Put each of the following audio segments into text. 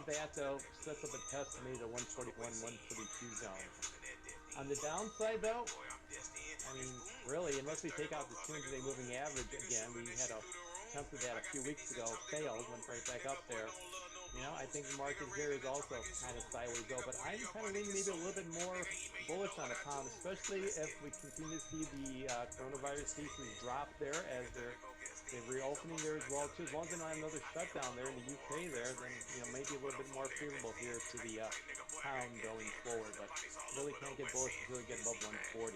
that though sets up a test to maybe the 141, 142 zone. On the downside though, I mean, really, unless we take out the 200-day moving average again, we had attempted that a few weeks ago, failed, went right back up there. You know, I think the market here is also kind of sideways though, but I'm kind of leaning maybe a little bit more bullish on the pound, especially if we continue to see the coronavirus cases drop there as they're reopening there as well too. As long as they don't have another shutdown there in the UK there, then you know maybe a little bit more favorable here to the pound going forward. But really can't get bullish until we get above 140.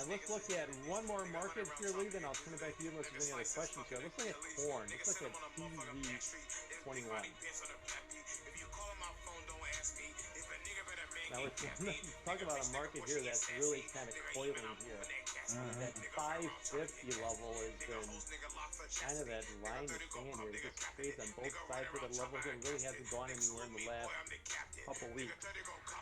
Let's look at one more market here, Lee. Then I'll turn it back to you unless there's any other questions here. Let's look at corn. Let's look at CV21. Now let's talk about a market here that's really kind of coiling here. That 550 level has been kind of that line of sand here. It just stays on both sides of the level here. It really hasn't gone anywhere in the last couple weeks.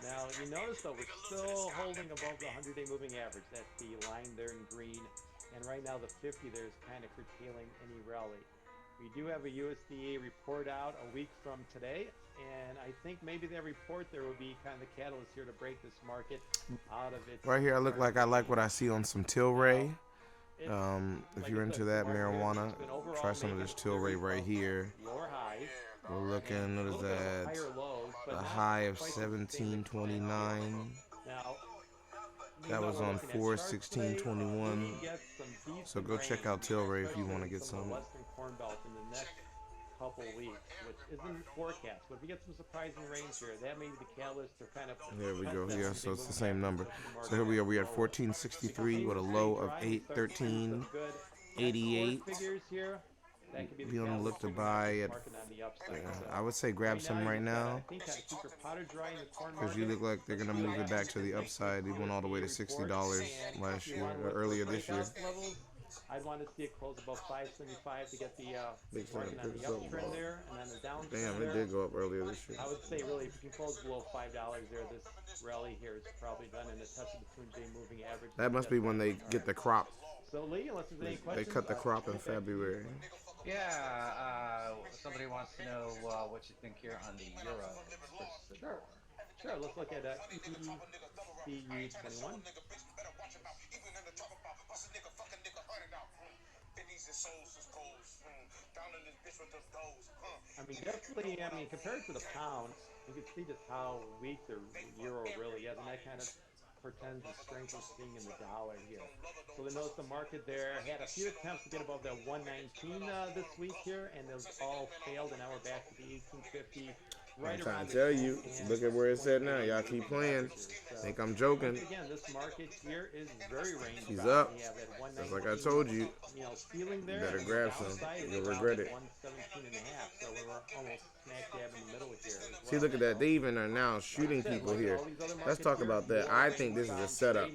Now you notice though we're still holding above the 100-day moving average. That's the line there in green. And right now the 50 there is kind of curtailing any rally. We do have a USDA report out a week from today, and I think maybe that report there will be kind of the catalyst here to break this market out of its... Right here, I like what I see on some TILRAY. If you're into that marijuana, try some of this TILRAY right here. We're looking, what is that? A high of 1729. That was on 4/16/21. So go check out TILRAY if you want to get some. Western Corn Belt in the next couple weeks, which isn't forecast. But if we get some surprising rains here, that may be the catalyst to kind of... There we go. Yeah, so it's the same number. So here we are. We at 1463 with a low of 813.88. Be on the look to buy at, I would say grab some right now, because you look like they're going to move it back to the upside. They went all the way to $60 last year, or earlier this year. I'd want to see it close above 575 to get the market on the uptrend there, and then the downtrend. Damn, it did go up earlier this year. I would say really, if you can close below $5 there, this rally here is probably done in the test of the 200-day moving average. That must be when they get the crop. So Lee, unless there's any questions, they cut the crop in February. Yeah, somebody wants to know what you think here on the euro. Sure. Let's look at EU21. I mean, definitely, compared to the pound, you can see just how weak the euro really is, and that kind of portends the strength we're seeing in the dollar here. So we notice the market there had a few attempts to get above that 119 this week here, and those all failed, and now we're back to the 1850. I'm trying to tell you, look at where it's at now. Y'all keep playing. Think I'm joking. Again, this market here is very range. He's up. Just like I told you. You better grab some. You'll regret it. 117.5. So we're almost smack dab in the middle here. See, look at that. They even are now shooting people here. Let's talk about that. I think this is a setup.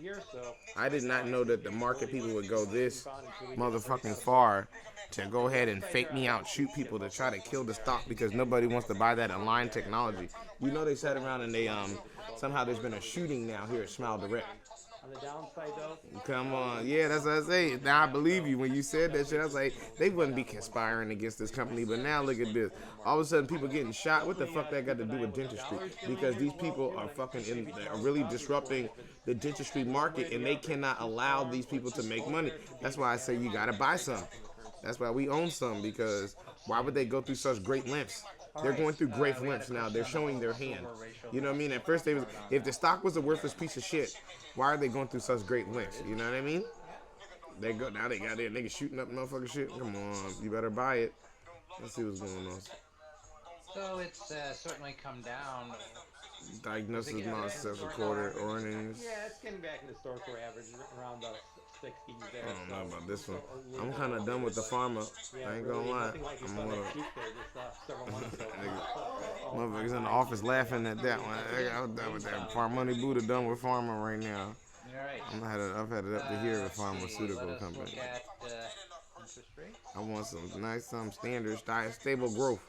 I did not know that the market people would go this motherfucking far to go ahead and fake me out, shoot people to try to kill the stock because nobody wants to buy that aligned technology. You know, they sat around and they somehow there's been a shooting now here at Smile Direct. On the downside though, come on, yeah, that's what I say. Now I believe you when you said that shit. I was like, they wouldn't be conspiring against this company, but now look at this. All of a sudden, people getting shot. What the fuck that got to do with dentistry? Because these people are are really disrupting the dentistry market, and they cannot allow these people to make money. That's why I say you gotta buy some. That's why we own some, because why would they go through such great lengths? They're going through great lengths now. They're showing their hand. You know what I mean? At first, if the stock was a worthless piece of shit, why are they going through such great lengths? You know what I mean? Now they got their niggas shooting up motherfucking shit. Come on, you better buy it. Let's see what's going on. So it's certainly come down. Diagnosis monster for quarter earnings. Yeah, it's getting back in the historical average around the 60s there. I don't know about this one. I'm kind of done with the pharma. I ain't gonna lie. I'm gonna. Motherfuckers in the office laughing at that one. I'm done with that. Money Buddha done with pharma right now. I've had it up to here with pharmaceutical company. I want some nice, standard, stable growth.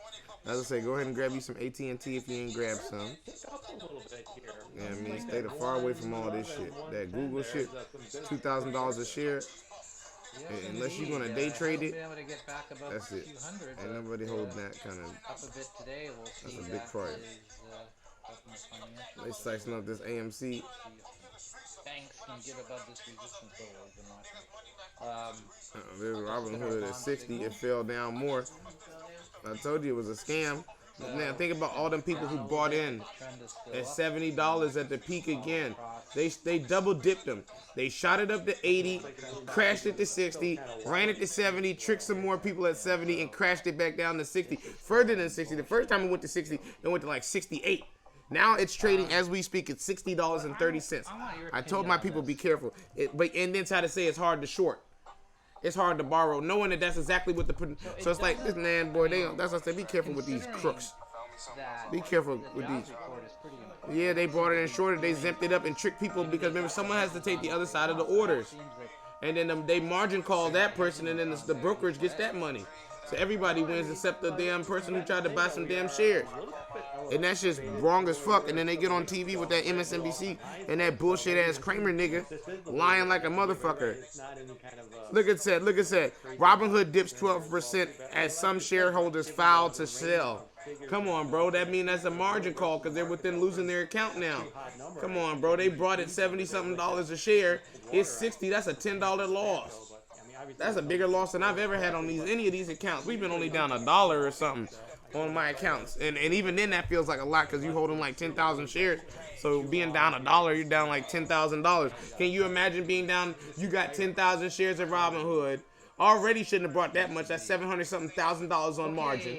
As I say, go ahead and grab you some AT&T if you ain't grabbed some. Yeah, I mean, stay far away from all this shit. That Google shit, $2,000 a share. Unless you're gonna day trade it, Able to get back above that's it. 200, Ain't nobody holding that kind of. up a bit today. We'll see. That's a big price. They slicing up this AMC. Banks can get above this resistance level we've been watching. There's Robinhood at 60. It fell down more. I told you it was a scam. Now think about all them people who bought in at $70 at the peak again. They double dipped them. They shot it up to 80, crashed it to 60, ran it to 70, tricked some more people at 70, and crashed it back down to 60. Further than 60. The first time it went to 60, it went to like 68. Now it's trading as we speak at $60.30. I told my people be careful. And then try to say it's hard to short. It's hard to borrow, knowing that that's exactly what the. So it's like this man, boy. That's what I said. Be careful with these crooks. Be careful with these. Yeah, they brought it in shorter. They zipped it up and tricked people because remember, someone has to take the other side of the orders, and then they margin call that person, and then the brokerage gets that money. So everybody wins except the damn person who tried to buy some damn shares. And that's just wrong as fuck. And then they get on TV with that Msnbc and that bullshit ass Cramer nigga lying like a motherfucker. Look at that. Look at that. Robinhood dips 12% as some shareholders file to sell. Come on, bro. That means that's a margin call because they're within losing their account now. Come on, bro. They brought it $70-something a share. It's 60. That's a $10 loss. That's a bigger loss than I've ever had on any of these accounts. We've been only down $1 or something on my accounts, and even then that feels like a lot because you holding like 10,000 shares. So being down $1, you're down like $10,000. Can you imagine being down? You got 10,000 shares of Robinhood. Already shouldn't have brought that much. That's $700-something thousand on margin.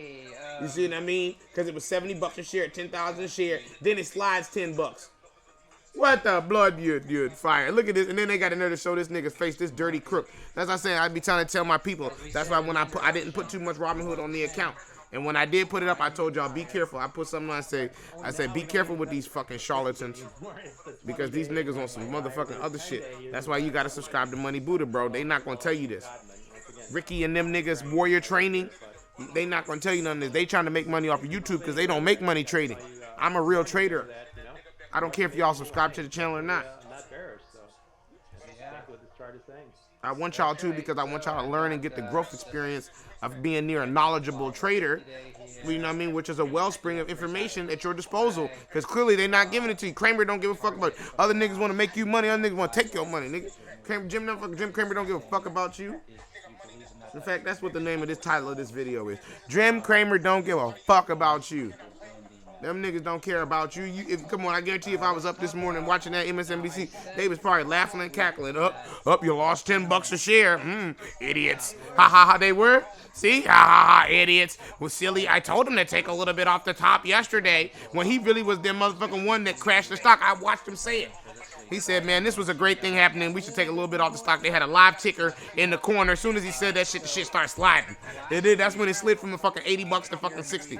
You see what I mean? Because it was $70 a share, 10,000 a share. Then it slides $10. What the blood you'd fire. Look at this. And then they got in there to show this nigga's face, this dirty crook. That's what I'm saying. I'd be trying to tell my people. That's why when I didn't put too much Robinhood on the account. And when I did put it up, I told y'all, be careful. I put something on, I said, be careful with these fucking charlatans. Because these niggas on some motherfucking other shit. That's why you got to subscribe to Money Buddha, bro. They not going to tell you this. Ricky and them niggas, Warrior Training, they not going to tell you none of this. They trying to make money off of YouTube because they don't make money trading. I'm a real trader. I don't care if y'all subscribe to the channel or not. I want y'all to because I want y'all to learn and get the growth experience of being near a knowledgeable trader, you know what I mean, which is a wellspring of information at your disposal. Because clearly they're not giving it to you. Cramer don't give a fuck about it. Other niggas want to make you money. Other niggas want to take your money, nigga. Jim Cramer don't give a fuck about you. In fact, that's what the name of this title of this video is. Jim Cramer don't give a fuck about you. Them niggas don't care about you. Come on, I guarantee you if I was up this morning watching that MSNBC, they was probably laughing and cackling. Up, you lost $10 a share. Idiots. Ha ha ha, they were. See? Ha ha ha, idiots. Well, silly, I told him to take a little bit off the top yesterday when he really was the motherfucking one that crashed the stock. I watched him say it. He said, man, this was a great thing happening. We should take a little bit off the stock. They had a live ticker in the corner. As soon as he said that shit, the shit started sliding. It did. That's when it slid from the fucking $80 to fucking 60.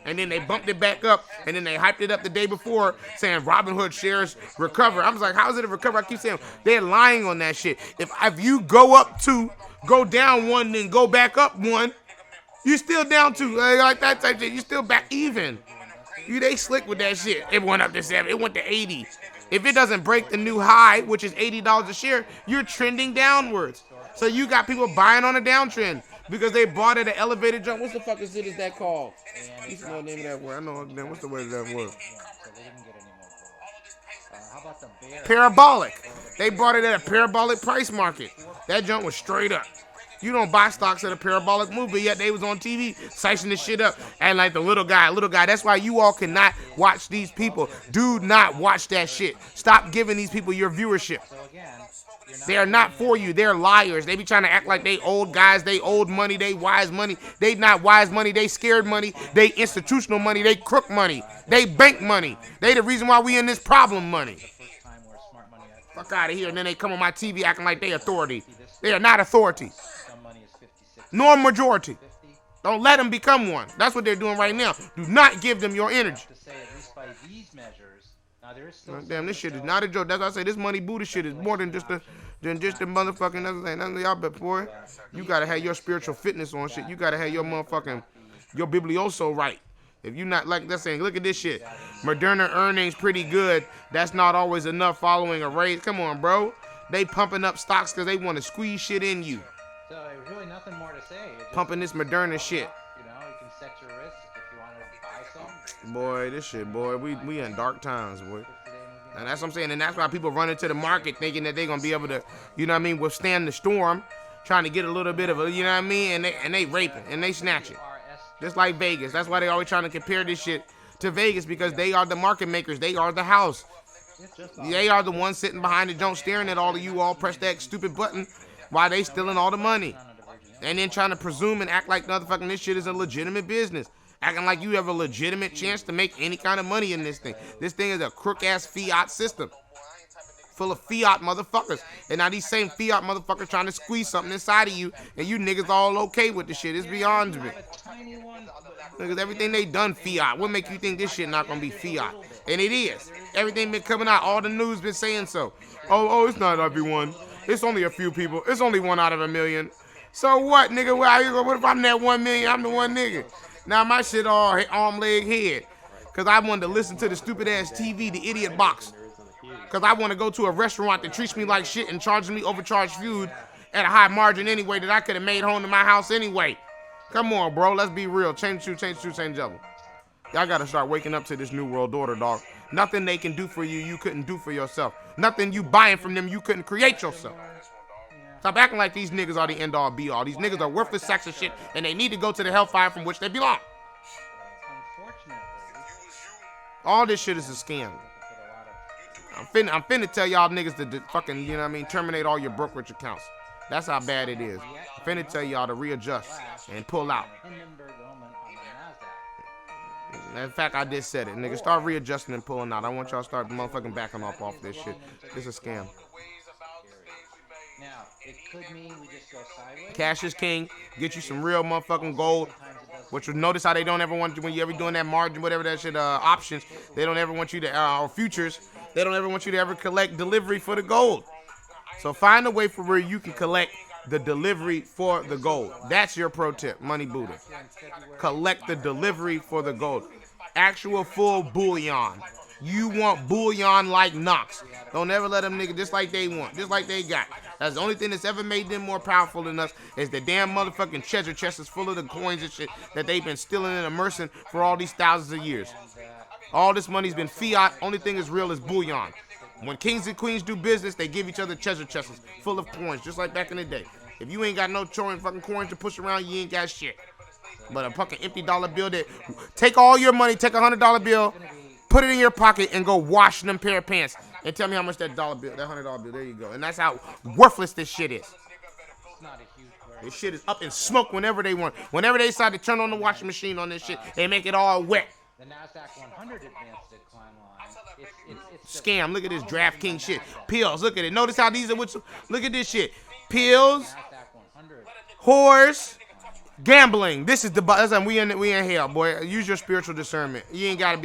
And then they bumped it back up. And then they hyped it up the day before saying Robinhood shares recover. I was like, how is it a recover? I keep saying they're lying on that shit. If you go down one, then go back up one, you're still down two. Like that type shit. You're still back even. They slick with that shit. It went up to 7. It went to 80. If it doesn't break the new high, which is $80 a share, you're trending downwards. So you got people buying on a downtrend because they bought at an elevated jump. What's the fucking shit is that called? You know the name of that word. I know. What's the word of that word? Parabolic. They bought it at a parabolic price market. That jump was straight up. You don't buy stocks at a parabolic move, but yet they was on TV slicing this shit up. And like the little guy. That's why you all cannot watch these people. Do not watch that shit. Stop giving these people your viewership. They are not for you. They're liars. They be trying to act like they old guys. They old money. They wise money. They not wise money. They scared money. They institutional money. They crook money. They bank money. They the reason why we in this problem money. Fuck out of here. And then they come on my TV acting like they authority. They are not authority. Nor majority. Don't let them become one. That's what they're doing right now. Do not give them your energy. Damn, this shit is not a joke. That's why I say this Money Buddha shit is more than just a motherfucking other thing. None of y'all, but boy, you gotta have your spiritual fitness on shit. You gotta have your motherfucking your biblioso right. If you not like that's saying, look at this shit. Moderna earnings pretty good. That's not always enough following a raise. Come on, bro. They pumping up stocks because they want to squeeze shit in you. pumping this Moderna shit. You know, you can set your risk if you want to buy some. Boy, this shit, boy, we in dark times, boy. And that's what I'm saying. And that's why people run into the market thinking that they're gonna be able to, you know what I mean, withstand the storm, trying to get a little bit of a, you know what I mean, and they raping and they snatching. Just like Vegas. That's why they always trying to compare this shit to Vegas, because they are the market makers. They are the house. They are the ones sitting behind the joint staring at all of you all press that stupid button while they stealing all the money. And then trying to presume and act like motherfucking this shit is a legitimate business. Acting like you have a legitimate chance to make any kind of money in this thing. This thing is a crook-ass fiat system. Full of fiat motherfuckers. And now these same fiat motherfuckers trying to squeeze something inside of you, and you niggas all okay with the shit. It's beyond me. Because everything they done fiat. What make you think this shit not gonna be fiat? And it is. Everything been coming out. All the news been saying so. Oh, it's not everyone. It's only a few people. It's only 1 out of 1 million. So what, nigga? What if I'm that 1 million? I'm the one nigga. Now my shit all arm, leg, head. Because I wanted to listen to the stupid ass TV, the idiot box. Because I want to go to a restaurant that treats me like shit and charges me overcharged food at a high margin anyway that I could have made home to my house anyway. Come on, bro. Let's be real. Change the truth, change the devil. Y'all got to start waking up to this new world order, dog. Nothing they can do for you, you couldn't do for yourself. Nothing you buying from them, you couldn't create yourself. Stop acting like these niggas are the end-all, be-all. These niggas are worthless sacks of shit, and they need to go to the hellfire from which they belong. All this shit is a scam. I'm finna tell y'all niggas to fucking, you know what I mean, terminate all your brokerage accounts. That's how bad it is. I'm finna tell y'all to readjust and pull out. In fact, I just said it. Nigga, start readjusting and pulling out. I want y'all to start motherfucking backing off this shit. This is a scam. Now, it could mean we just go sideways. Cash is king. Get you some real motherfucking gold. Which would notice how they don't ever want you, when you ever doing that margin, whatever that shit, options, they don't ever want you to, or futures, they don't ever want you to ever collect delivery for the gold. So find a way for where you can collect the delivery for the gold. That's your pro tip, Money Buddha. Collect the delivery for the gold. Actual full bullion. You want bullion like Knox. Don't ever let them nigga just like they want, just like they got. That's the only thing that's ever made them more powerful than us is the damn motherfucking treasure chest is full of the coins and shit that they've been stealing and immersing for all these thousands of years. All this money's been fiat. Only thing is real is bullion. When kings and queens do business, they give each other treasure chests full of coins, just like back in the day. If you ain't got no fucking coins to push around, you ain't got shit. But a fucking empty dollar bill that take all your money, take $100 bill, put it in your pocket, and go wash them pair of pants. And tell me how much that $100 bill, there you go. And that's how worthless this shit is. This shit is up in smoke whenever they want. Whenever they decide to turn on the washing machine on this shit, they make it all wet. The NASDAQ 100 advanced decline line. It's Scam. Look at this DraftKings shit. Pills. Look at it. Notice how these are. Look at this shit. Pills. Whores. Gambling. This is the. Listen, we in hell, boy. Use your spiritual discernment. You ain't gotta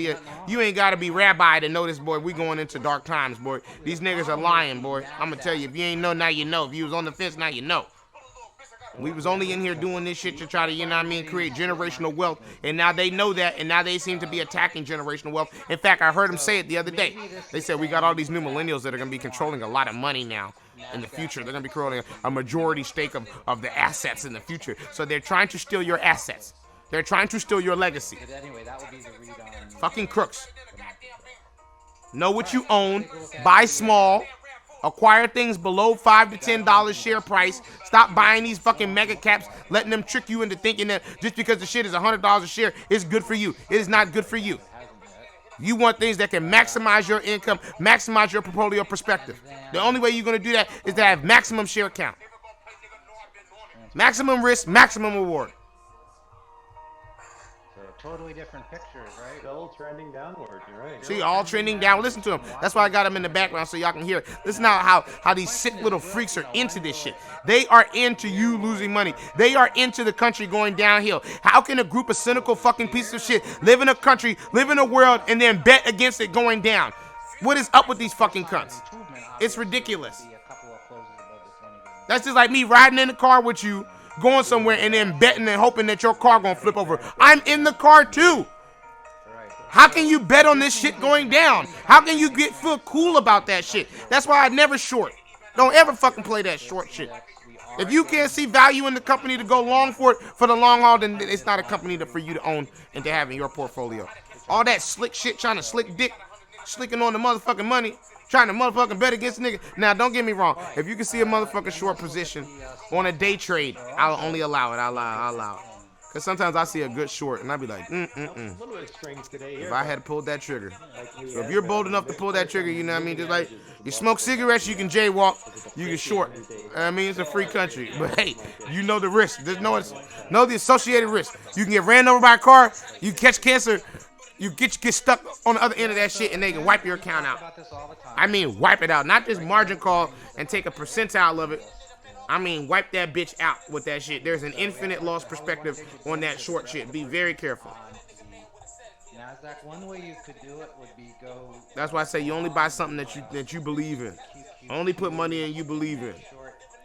be rabbi to know this, boy. We going into dark times, boy. These niggas are lying, boy. I'm gonna tell you. If you ain't know, now you know. If you was on the fence, now you know. We was only in here doing this shit to try to, you know what I mean, create generational wealth. And now they know that, and now they seem to be attacking generational wealth. In fact, I heard them say it the other day. They said we got all these new millennials that are going to be controlling a lot of money now in the future. They're going to be controlling a majority stake of the assets in the future. So they're trying to steal your assets. They're trying to steal your legacy. Anyway, that would be the read on fucking crooks. Know what you own. Buy small. Acquire things below $5 to $10 share price. Stop buying these fucking mega caps, letting them trick you into thinking that just because the shit is $100 a share, it's good for you. It is not good for you. You want things that can maximize your income, maximize your portfolio perspective. The only way you're going to do that is to have maximum share count. Maximum risk, maximum reward. Totally different pictures, right? Still trending downward, you're right. See, all trending down. Listen to them. That's why I got them in the background so y'all can hear it. Listen now how these sick little freaks are into this shit. They are into you losing money. They are into the country going downhill. How can a group of cynical fucking pieces of shit live in a country, live in a world, and then bet against it going down? What is up with these fucking cunts? It's ridiculous. That's just like me riding in the car with you, going somewhere and then betting and hoping that your car gonna flip over. I'm in the car too. How can you bet on this shit going down? How can you feel cool about that shit? That's why I never short. Don't ever fucking play that short shit. If you can't see value in the company to go long for it for the long haul, then it's not a company for you to own and to have in your portfolio. All that slick shit, trying to slick dick, slicking on the motherfucking money, trying to motherfucking bet against nigga. Now, don't get me wrong. If you can see a motherfucking short position on a day trade, I'll only allow it. I'll allow it. Because sometimes I see a good short, and I'll be like, if I had pulled that trigger. So if you're bold enough to pull that trigger, you know what I mean? Just like, you smoke cigarettes, you can jaywalk, you can short. I mean, it's a free country. But hey, you know the risk. There's know the associated risk. You can get ran over by a car, you catch cancer, you get stuck on the other end of that shit, and they can wipe your account out. I mean, wipe it out. Not just margin call and take a percentile of it. I mean, wipe that bitch out with that shit. There's an infinite loss perspective on that short shit. Be very careful. NASDAQ, one way you could do it would be go. That's why I say you only buy something that you believe in. Only put money in you believe in.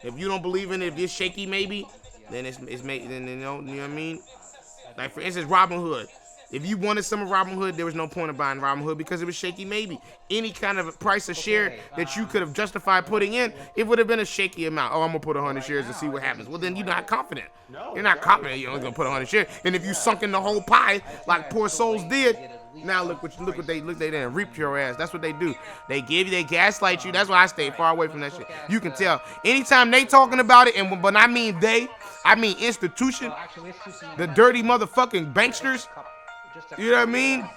If you don't believe in it, if it's shaky maybe, then it's made. Then you know what I mean. Like for instance, Robinhood. If you wanted some of Robinhood, there was no point of buying Robinhood because it was shaky maybe. Any kind of price of share that you could have justified putting in, it would have been a shaky amount. Oh, I'm going to put 100 shares and see what happens. Well, then you're not confident. You're not confident you're only going to put 100 shares. And if you sunk in the whole pie like poor souls did, now look what they done reaped your ass. That's what they do. They gaslight you. That's why I stay far away from that shit. You can tell. Anytime they talking about it, and when I mean they, I mean institution, the dirty motherfucking banksters. You know what I mean?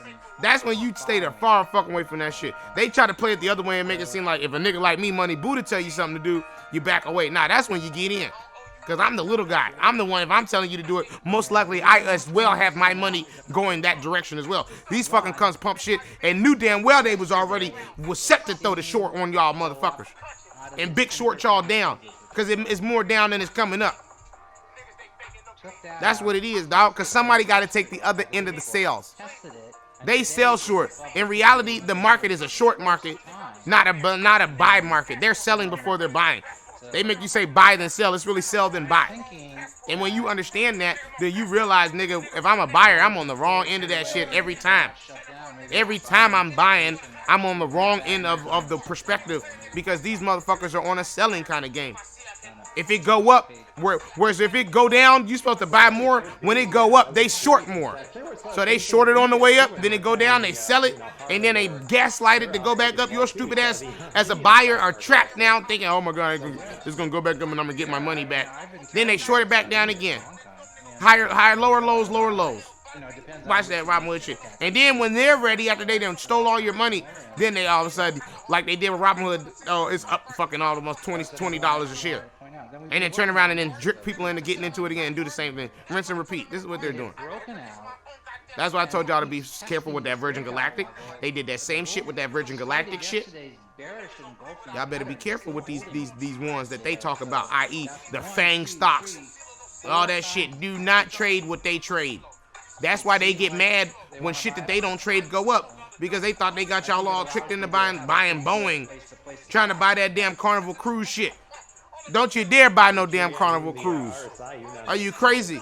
That's when you stay the far fucking away from that shit. They try to play it the other way and make it seem like if a nigga like me, Money Buddha, tell you something to do, you back away. Nah, that's when you get in. Because I'm the little guy. I'm the one, if I'm telling you to do it, most likely I as well have my money going that direction as well. These fucking cunts pump shit and knew damn well they was set to throw the short on y'all motherfuckers. And big short y'all down. Because it's more down than it's coming up. That's what it is, dog, because somebody got to take the other end of the sales. They sell short. In reality, the market is a short market, not a buy market. They're selling before they're buying. They make you say buy then sell. It's really sell then buy. And when you understand that, then you realize, nigga, if I'm a buyer, I'm on the wrong end of that shit every time. Every time I'm buying, I'm on the wrong end of the perspective because these motherfuckers are on a selling kind of game. If it go up, whereas if it go down, you supposed to buy more. When it go up, they short more. So they short it on the way up, then it go down, they sell it, and then they gaslight it to go back up. Your stupid ass as a buyer are trapped now thinking, oh my God, it's going to go back up and I'm going to get my money back. Then they short it back down again. Higher, lower lows, lower lows. Watch that Robinhood shit. And then when they're ready, after they done stole all your money, then they all of a sudden, like they did with Robinhood, oh, it's up fucking almost $20 a share. And then turn around and then drip people into getting into it again and do the same thing. Rinse and repeat. This is what they're doing. That's why I told y'all to be careful with that Virgin Galactic. They did that same shit with that Virgin Galactic shit. Y'all better be careful with these ones that they talk about, i.e. the FANG stocks. All that shit. Do not trade what they trade. That's why they get mad when shit that they don't trade go up. Because they thought they got y'all all tricked into buying Boeing. Trying to buy that damn Carnival cruise shit. Don't you dare buy no damn Carnival cruise. Are you crazy?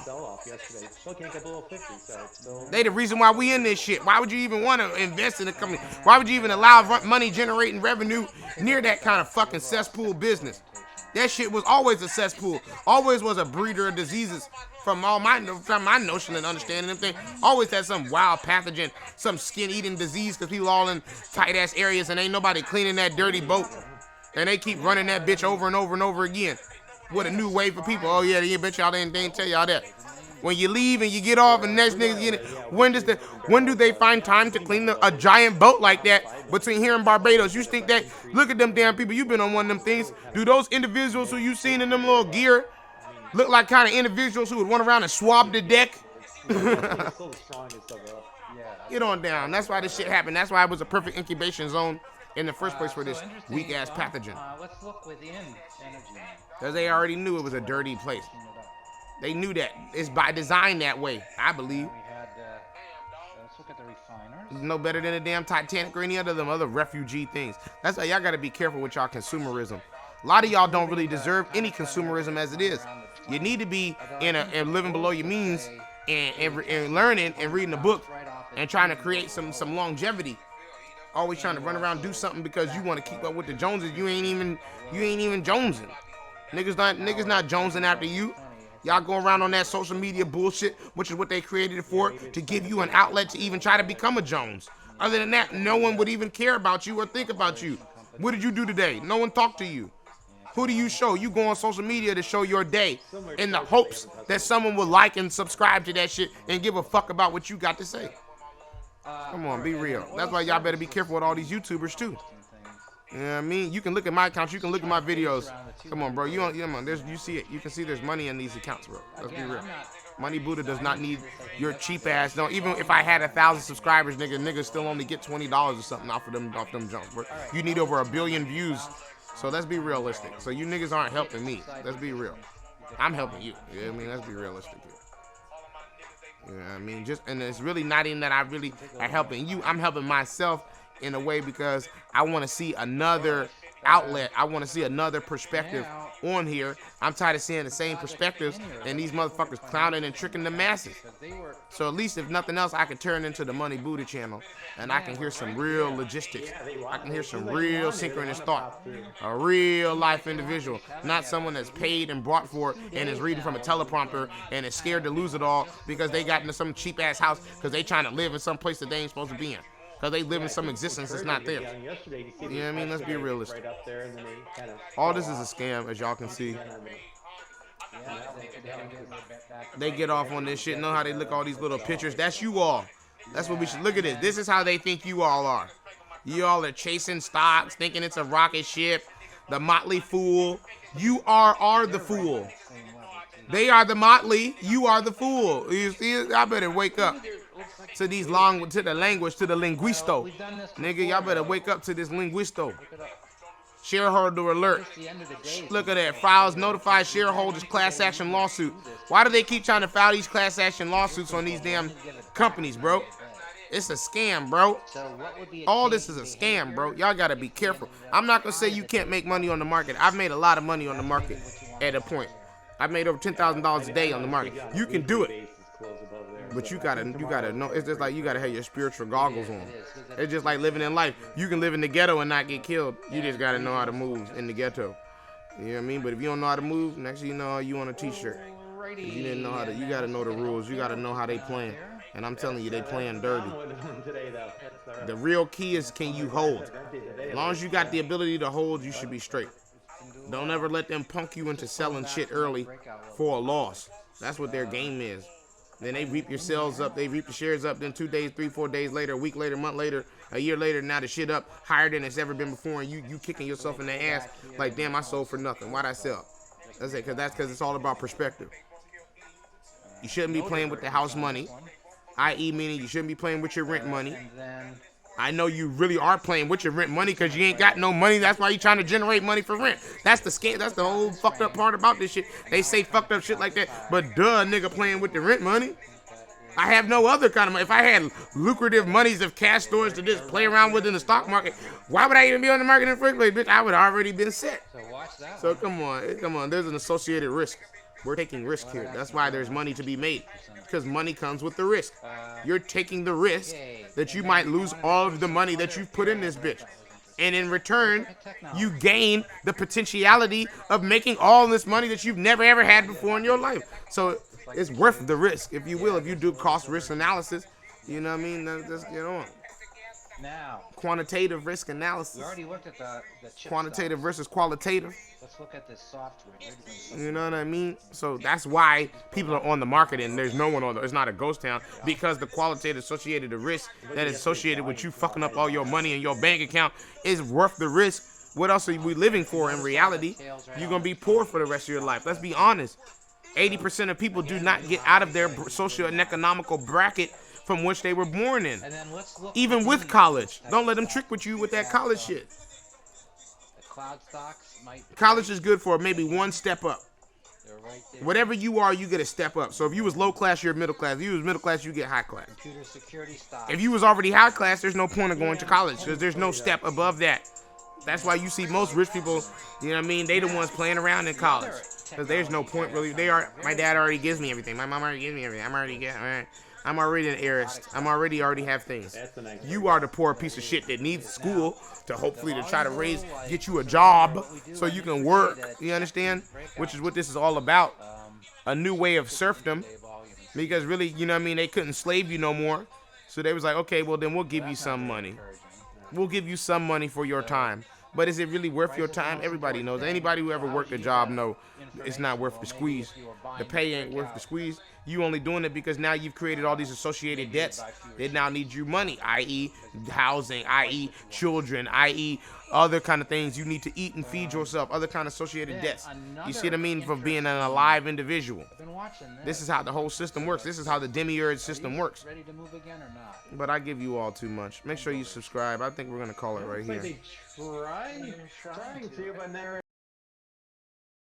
They the reason why we in this shit. Why would you even want to invest in a company? Why would you even allow money generating revenue near that kind of fucking cesspool business? That shit was always a cesspool. Always was a breeder of diseases. From my notion and understanding them thing, always had some wild pathogen, some skin-eating disease because people all in tight-ass areas and ain't nobody cleaning that dirty boat. And they keep running that bitch over and over and over again with a new wave of people. Oh, yeah, bitch, y'all didn't tell y'all that. When you leave and you get off and next niggas get it, when do they find time to clean a giant boat like that between here and Barbados? You think that, look at them damn people, you've been on one of them things. Do those individuals who you seen in them little gear look like kind of individuals who would run around and swab the deck? Get on down. That's why this shit happened. That's why it was a perfect incubation zone in the first place for this weak-ass pathogen. Let's look within energy. Because they already knew it was a dirty place. They knew that. It's by design that way, I believe. We had, let's look at the refiners. It's no better than a damn Titanic or any other of them other refugee things. That's why y'all got to be careful with y'all consumerism. A lot of y'all don't really deserve any consumerism as it is. You need to be and living below your means and learning and reading a book and trying to create some longevity. Always trying to run around and do something because you want to keep up with the Joneses. You ain't even jonesing. Niggas not jonesing after you. Y'all go around on that social media bullshit, which is what they created it for, to give you an outlet to even try to become a Jones. Other than that, no one would even care about you or think about you. What did you do today? No one talked to you. Who do you show? You go on social media to show your day in the hopes that someone will like and subscribe to that shit and give a fuck about what you got to say. Come on, be real. That's why y'all better be careful with all these YouTubers too. You know what I mean? You can look at my accounts. You can look at my videos. Come on, bro. You see it. You can see there's money in these accounts, bro. Let's be real. Money Buddha does not need your cheap ass. No, even if I had 1,000 subscribers, niggas still only get $20 or something off them jumps, bro. You need over 1 billion views. So let's be realistic. So you niggas aren't helping me. Let's be real. I'm helping you. You know what I mean? Let's be realistic here. You know what I mean? And it's really not even that I really am helping you. I'm helping myself in a way because I want to see another outlet. I want to see another perspective on here. I'm tired of seeing the same perspectives and these motherfuckers clowning and tricking the masses. So at least if nothing else, I can turn into the Money Buddha channel and I can hear some real logistics. I can hear some real synchronous thought. A real life individual, not someone that's paid and brought for it and is reading from a teleprompter and is scared to lose it all because they got into some cheap ass house because they trying to live in some place that they ain't supposed to be in. Because they live in some existence that's not theirs. You know what I mean? Let's be realistic. All this is a scam, as y'all can see. They get off on this shit. Know how they look all these little pictures? That's you all. That's what we should look at this. This is how they think you all are. You all are chasing stocks, thinking it's a rocket ship. The motley fool. You are the fool. They are the motley. You are the fool. You see? I better wake up to the language, to the linguisto. Nigga, y'all better wake up to this linguisto. Shareholder alert. Look at that. Files notify shareholders class action lawsuit. Why do they keep trying to file these class action lawsuits on these damn companies, bro? It's a scam, bro. All this is a scam, bro. Y'all gotta be careful. I'm not gonna say you can't make money on the market. I've made a lot of money on the market at a point. I've made over $10,000 a day on the market. You can do it. But you gotta know. It's just like you gotta have your spiritual goggles on. It's just like living in life. You can live in the ghetto and not get killed. You just gotta know how to move in the ghetto. You know what I mean? But if you don't know how to move, next thing you know, you on a t-shirt. If you didn't know how to, you gotta know the rules. You gotta know how they playing. And I'm telling you, they playing dirty. The real key is, can you hold? As long as you got the ability to hold, you should be straight. Don't ever let them punk you into selling shit early for a loss. That's what their game is. Then they reap your sales up, they reap the shares up, then 2 days, 3, 4 days later, a week later, a month later, a year later, now the shit up higher than it's ever been before, and you kicking yourself in the ass like, damn, I sold for nothing. Why'd I sell? That's it, because it's all about perspective. You shouldn't be playing with the house money, i.e. meaning you shouldn't be playing with your rent money. I know you really are playing with your rent money because you ain't got no money. That's why you trying to generate money for rent. That's the scam. That's the whole fucked up part about this shit. They say fucked up shit like that, but nigga playing with the rent money. I have no other kind of money. If I had lucrative monies of cash stores to just play around with in the stock market, why would I even be on the market in the first place, bitch? I would have already been set. So come on. There's an associated risk. We're taking risk here. That's why there's money to be made, because money comes with the risk. You're taking the risk that you might lose all of the money that you've put in this bitch. And in return, you gain the potentiality of making all this money that you've never ever had before in your life. So it's worth the risk, if you will, if you do cost risk analysis. You know what I mean? Let's get on. Now, quantitative risk analysis. We already looked at the chip quantitative stocks. versus qualitative. Let's look at this software. You know what I mean? So that's why people are on the market and there's no one on it's not a ghost town, because the qualitative associated the risk that is associated with you fucking up all your money in your bank account is worth the risk. What else are we living for in reality? You're going to be poor for the rest of your life. Let's be honest. 80% of people do not get out of their socio and economical bracket from which they were born in. Even with college. Don't let them trick with you with that college shit. Cloud stocks might college is good for maybe one step up. Whatever you are, you get a step up. So if you was low class, you're middle class. If you was middle class, you get high class. Computer security stocks. If you was already high class, there's no point of going to college because there's no step above that. That's why you see most rich people, you know what I mean, they the ones playing around in college. Because there's no point really. My dad already gives me everything. My mom already gives me everything. I'm already an heiress. I'm already have things. That's a nice. You are the poor piece of shit that needs school to hopefully to try to get you a job so you can work. You understand? Which is what this is all about. A new way of serfdom. Because really, you know what I mean, they couldn't slave you no more. So they was like, okay, well then we'll give you some money. We'll give you some money for your time. But is it really worth your time? Everybody knows. Anybody who ever worked a job know it's not worth the squeeze. The pay ain't worth the squeeze. You only doing it because now you've created all these associated debts. They now need you money, i.e. housing, i.e. children, i.e. other kind of things you need to eat and feed yourself, other kind of associated debts. You see what I mean? For being an alive individual. This is how the whole system works. This is how the demiurge system works. Ready to move again or not? But I give you all too much. Make sure you subscribe. I think we're going to call it right here. Trying to, but never.